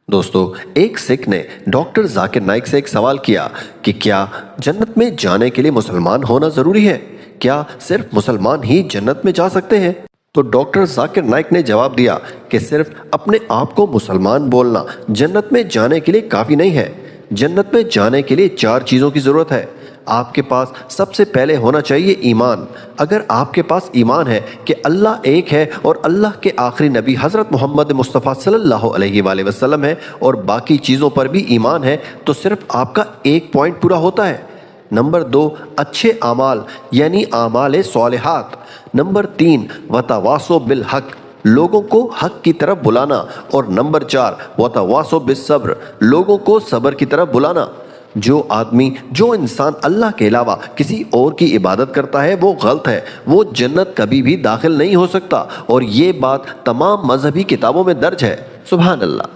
दोस्तों, एक सिख ने डॉक्टर जाकिर नाइक से एक सवाल किया कि क्या जन्नत में जाने के लिए मुसलमान होना ज़रूरी है? क्या सिर्फ मुसलमान ही जन्नत में जा सकते हैं? तो डॉक्टर जाकिर नाइक ने जवाब दिया कि सिर्फ अपने आप को मुसलमान बोलना जन्नत में जाने के लिए काफ़ी नहीं है। जन्नत में जाने के लिए 4 चीज़ों की ज़रूरत है। आपके पास सबसे पहले होना चाहिए ईमान। अगर आपके पास ईमान है कि अल्लाह एक है और अल्लाह के आखिरी नबी हज़रत मोहम्मद मुस्तफ़ा सल्लल्लाहु अलैहि वसल्लम है और बाकी चीज़ों पर भी ईमान है, तो सिर्फ आपका एक पॉइंट पूरा होता है। नंबर 2, अच्छे आमाल यानी आमाल सालिहात। नंबर 3, वतवासो बिल हक, लोगों को हक की तरफ बुलाना। और नंबर 4, वतवासो बिस सब्र, लोगों को सब्र की तरफ बुलाना। जो इंसान अल्लाह के अलावा किसी और की इबादत करता है वो गलत है, वो जन्नत कभी भी दाखिल नहीं हो सकता। और ये बात तमाम मजहबी किताबों में दर्ज है। सुभान अल्लाह।